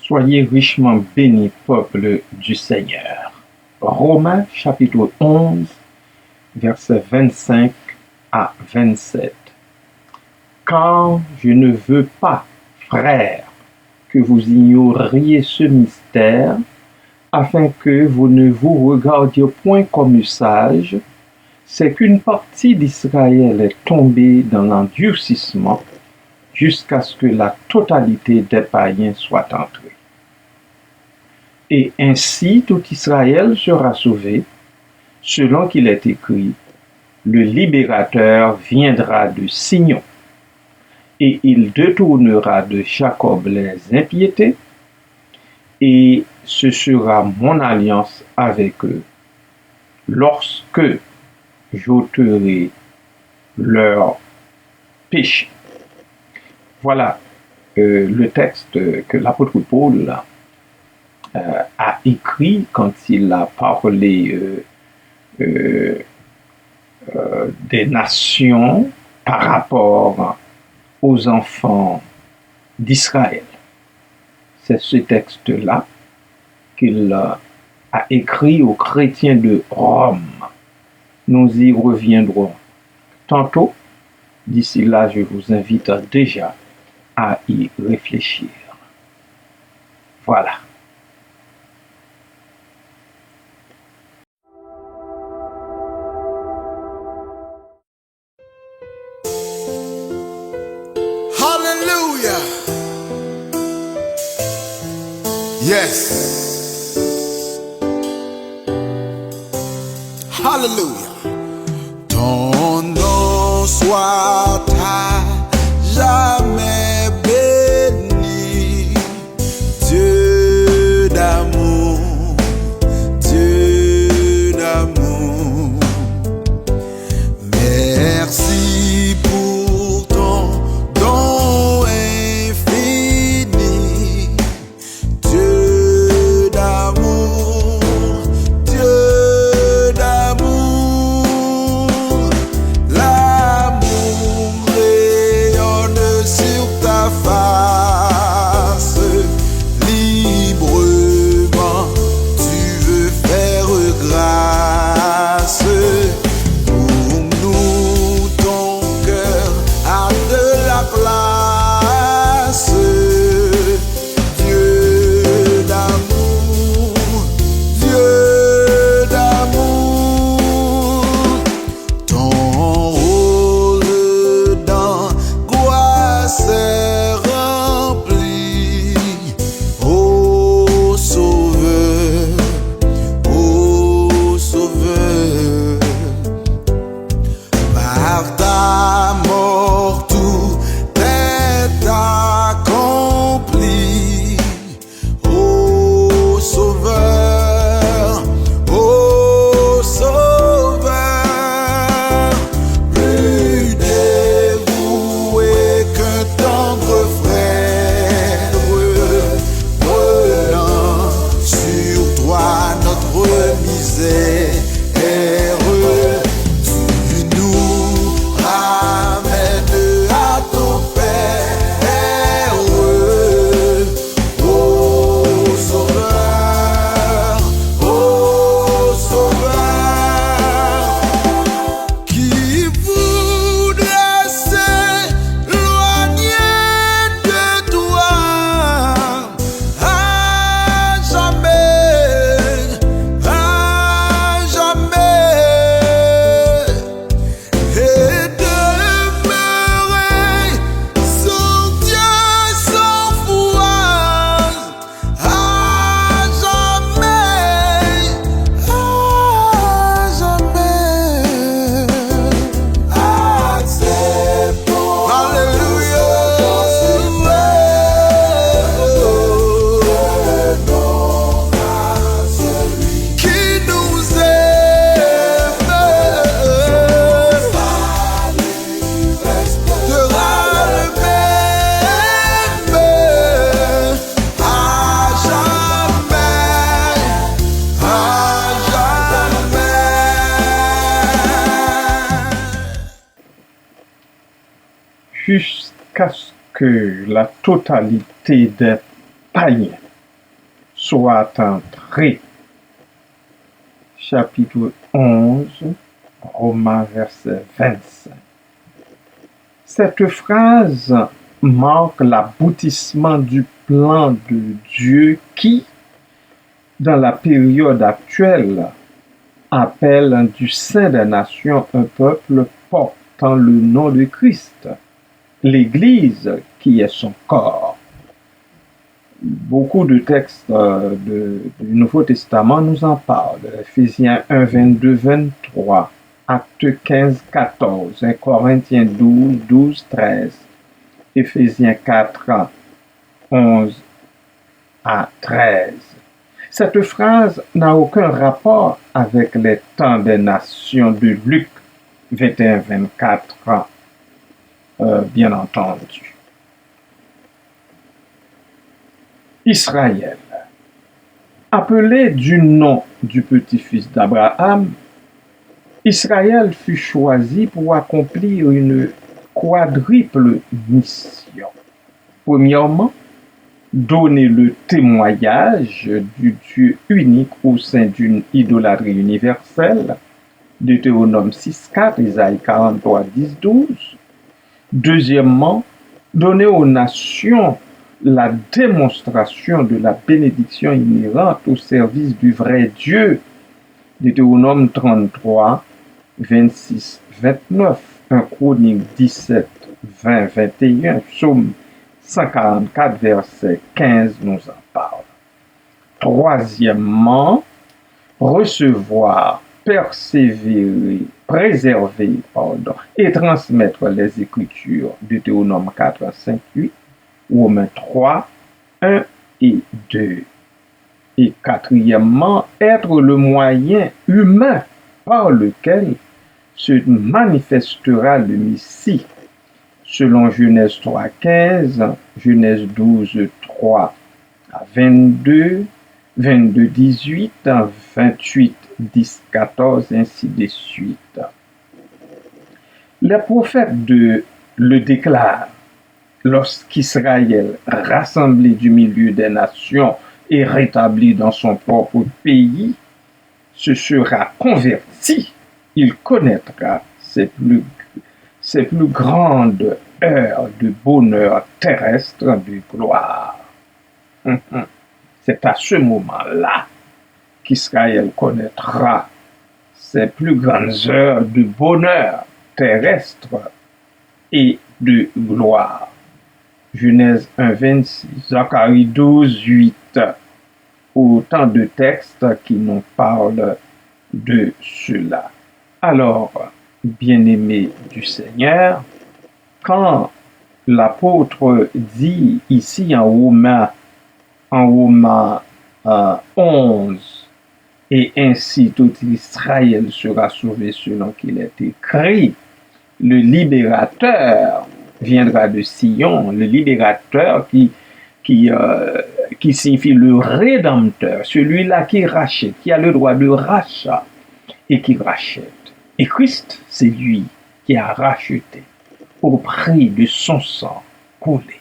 Soyez richement bénis, peuple du Seigneur. Romains chapitre 11, versets 25 à 27. Car je ne veux pas, frères, que vous ignoriez ce mystère, afin que vous ne vous regardiez point comme sages, c'est qu'une partie d'Israël est tombée dans l'endurcissement jusqu'à ce que la totalité des païens soit entrée. Et ainsi tout Israël sera sauvé, selon qu'il est écrit, le libérateur viendra de Sion, et il détournera de Jacob les impiétés, et ce sera mon alliance avec eux, lorsque j'ôterai leurs péchés. Voilà le texte que l'apôtre Paul a écrit quand il a parlé des nations par rapport aux enfants d'Israël. C'est ce texte-là qu'il a écrit aux chrétiens de Rome. Nous y reviendrons tantôt. D'ici là, je vous invite déjà à y réfléchir. Voilà. Hallelujah. Yes. Hallelujah. Ton nom soit à jamais béni, Dieu d'amour, Dieu d'amour. Merci pour ton don infini, Dieu d'amour, Dieu d'amour. L'amour rayonne sur ta face, librement tu veux faire grâce. Pour nous ton cœur a de la place, Dieu d'amour, Dieu d'amour. Ton rôle d'angoisse est rempli, ô Sauveur, ô Sauveur. Par ta mort tout est accompli, ô Sauveur, ô Sauveur. Plus dévoué qu'un tendre frère, prenant sur toi notre misère. Tu nous ramènes à ton Père, ô Sauveur, ô Sauveur. Qui voudrait s'éloigner de toi à jamais, à jamais, et demeurer sans Dieu, sans foi, à jamais, à jamais. Acceptons. Alléluia. Qui nous aime, sera le même à jamais, à jamais. Jusqu'à ce que la totalité des païens soit entré. Chapitre 11, Romains verset 25. Cette phrase marque l'aboutissement du plan de Dieu qui, dans la période actuelle, appelle du sein des nations un peuple portant le nom de Christ, l'Église qui est son corps. Beaucoup de textes du Nouveau Testament nous en parlent. Ephésiens 1, 22, 23, Actes 15, 14, 1 Corinthiens 12, 12, 13, Ephésiens 4, 11 à 13. Cette phrase n'a aucun rapport avec les temps des nations de Luc 21, 24, bien entendu. Israël, appelé du nom du petit-fils d'Abraham, Israël fut choisi pour accomplir une quadruple mission. Premièrement, donner le témoignage du Dieu unique au sein d'une idolâtrie universelle, Deutéronome 6, 4, Isaïe 43, 10, 12. Deuxièmement, donner aux nations la démonstration de la bénédiction inhérente au service du vrai Dieu, Deutéronome 33, 26, 29, 1 Chronique 17, 20, 21, Psaume 144, verset 15 nous en parle. Troisièmement, recevoir, persévérer, préserver, et transmettre les Écritures, Deutéronome 4, 5, 8, Romains 3, 1 et 2. Et quatrièmement, être le moyen humain par lequel se manifestera le Messie, selon Genèse 3, 15, Genèse 12, 3 à 22, 22, 18, 28, 10, 14, ainsi de suite. Les prophètes le déclarent lorsqu'Israël, rassemblé du milieu des nations et rétabli dans son propre pays, se sera converti, il connaîtra ses plus grandes heures de bonheur terrestre de gloire. C'est à ce moment-là qu'Israël connaîtra ses plus grandes heures de bonheur terrestre et de gloire. Genèse 1, 26, Zacharie 12, 8. Autant de textes qui nous parlent de cela. Alors, bien-aimés du Seigneur, quand l'apôtre dit ici en Romains 11, et ainsi tout Israël sera sauvé selon qu'il est écrit, le libérateur viendra de Sion, le libérateur qui signifie le rédempteur, celui-là qui rachète, qui a le droit de rachat et qui rachète. Et Christ, c'est lui qui a racheté au prix de son sang coulé.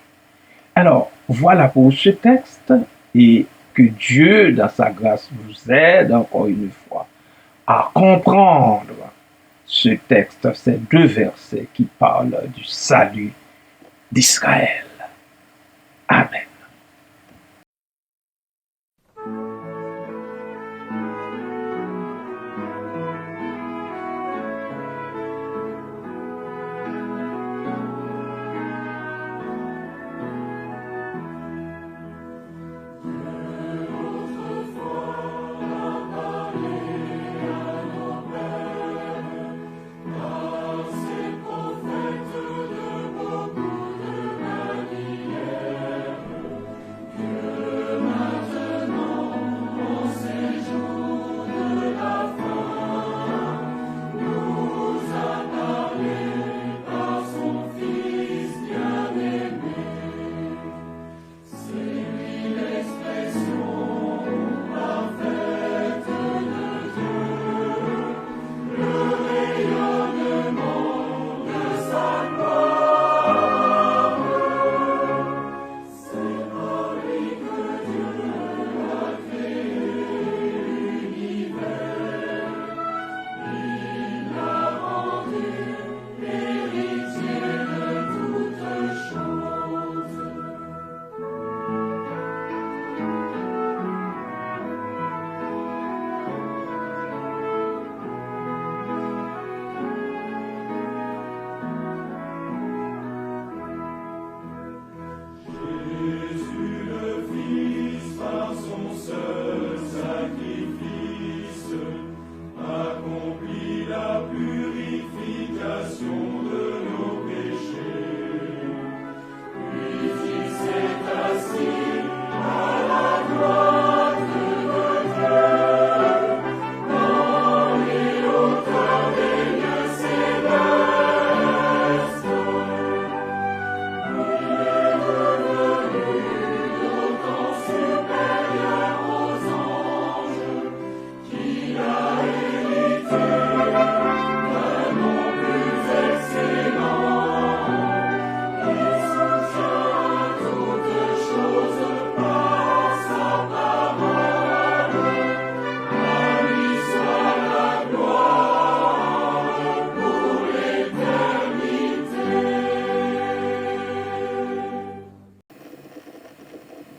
Alors, voilà pour ce texte, et que Dieu, dans sa grâce, vous aide encore une fois à comprendre ce texte, ces deux versets qui parlent du salut d'Israël. Amen.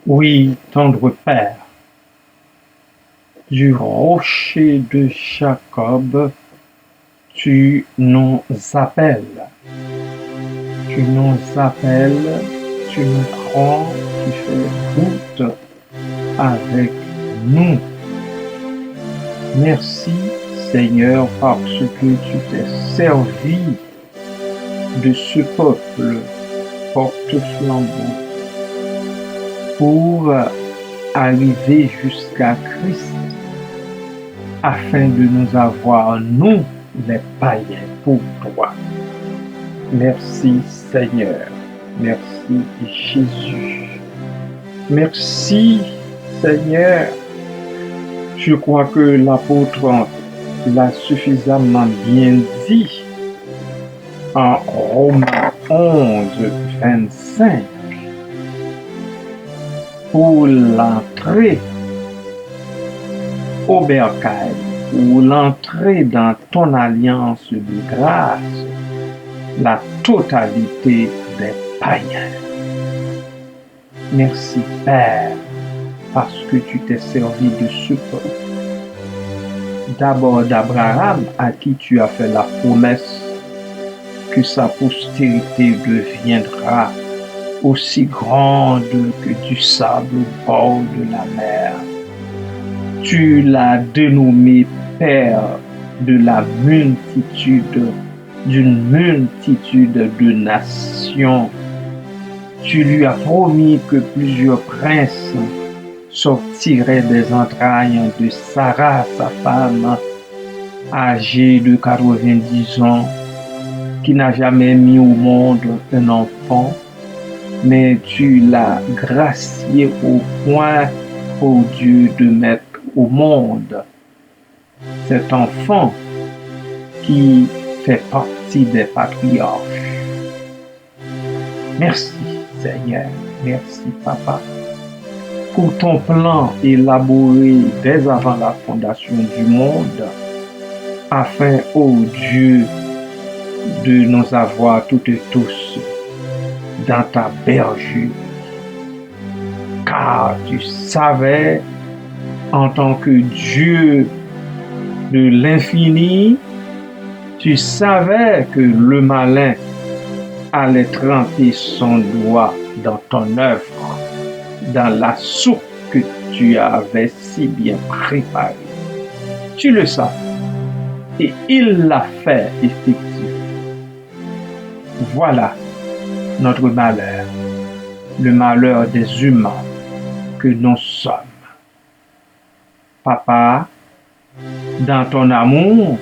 Oui, tendre Père, du rocher de Jacob, tu nous appelles. Tu nous appelles, tu nous prends, tu fais route avec nous. Merci Seigneur parce que tu t'es servi de ce peuple porte-flambeau pour arriver jusqu'à Christ afin de nous avoir, nous, les païens, pour toi. Merci Seigneur. Merci Jésus. Merci Seigneur. Je crois que l'apôtre l'a suffisamment bien dit en Romains 11, 25. Pour l'entrée au bercail, pour l'entrée dans ton alliance de grâce, la totalité des païens. Merci Père, parce que tu t'es servi de ce peuple. D'abord d'Abraham, à qui tu as fait la promesse que sa postérité deviendra aussi grande que du sable au bord de la mer. Tu l'as dénommé Père de la multitude, d'une multitude de nations. Tu lui as promis que plusieurs princes sortiraient des entrailles de Sarah, sa femme, âgée de 90 ans, qui n'a jamais mis au monde un enfant, mais tu l'as gracié au point, ô Dieu, de mettre au monde cet enfant qui fait partie des patriarches. Merci Seigneur, merci Papa, pour ton plan élaboré dès avant la fondation du monde, afin, ô Dieu, de nous avoir toutes et tous dans ta bergerie. Car tu savais, en tant que Dieu de l'infini, tu savais que le malin allait tremper son doigt dans ton œuvre, dans la soupe que tu avais si bien préparée. Tu le savais, et il l'a fait effectivement. Voilà notre malheur, le malheur des humains que nous sommes. Papa, dans ton amour,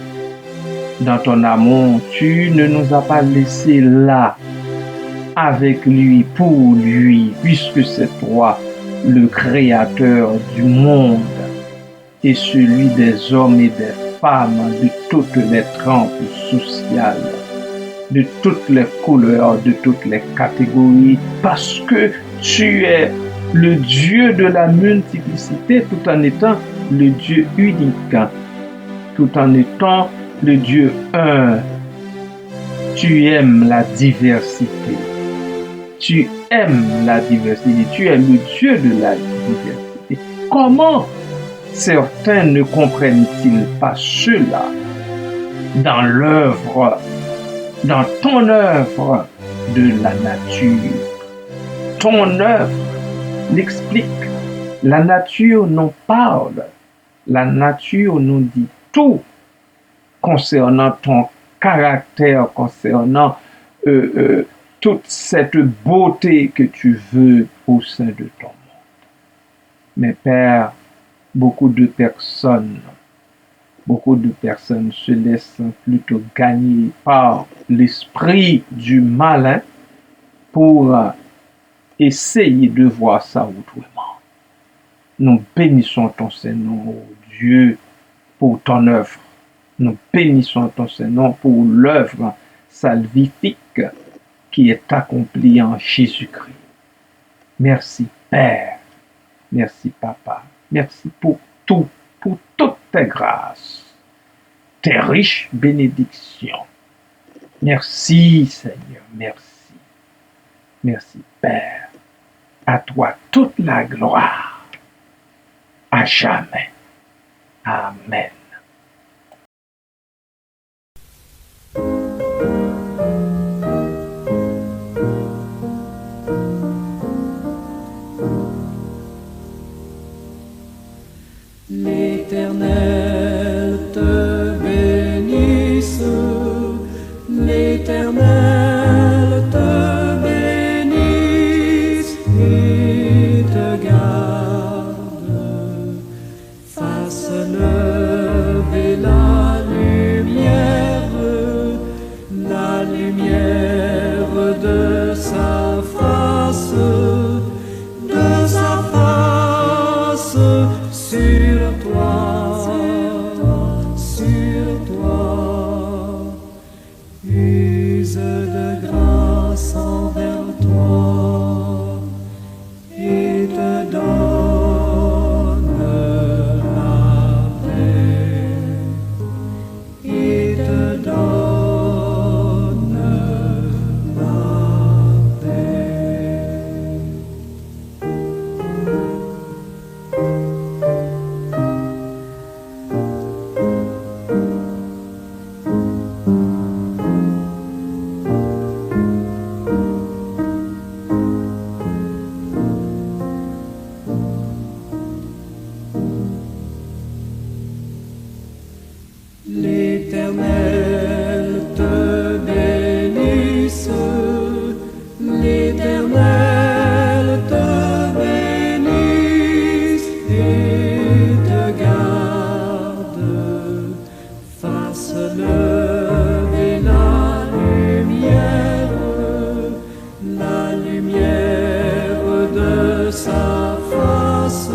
tu ne nous as pas laissés là, avec lui, pour lui, puisque c'est toi, le créateur du monde, et celui des hommes et des femmes, de toutes les trempes sociales, de toutes les couleurs, de toutes les catégories, parce que tu es le Dieu de la multiplicité, tout en étant le Dieu unique, tout en étant le Dieu un. Tu aimes la diversité. Tu aimes la diversité. Tu es le Dieu de la diversité. Comment certains ne comprennent-ils pas cela dans l'œuvre, dans ton œuvre de la nature? Ton œuvre l'explique. La nature nous parle. La nature nous dit tout concernant ton caractère, concernant toute cette beauté que tu veux au sein de ton monde. Mais Père, beaucoup de personnes se laissent plutôt gagner par l'esprit du malin pour essayer de voir ça autrement. Nous bénissons ton Saint-Nom, oh Dieu, pour ton œuvre. Nous bénissons ton Saint-Nom pour l'œuvre salvifique qui est accomplie en Jésus-Christ. Merci Père, merci Papa, merci pour tout, pour toutes tes grâces, tes riches bénédictions. Merci Seigneur, merci. Merci Père. À toi toute la gloire, à jamais. Amen. L'Éternel te bénisse, l'Éternel te bénisse et te garde, fasse lever la lumière de sa face sur toi, use de grâce envers toi et te donne la paix, et te donne la paix. L'Éternel te bénisse, l'Éternel te bénisse et te garde, fasse lever la lumière de sa face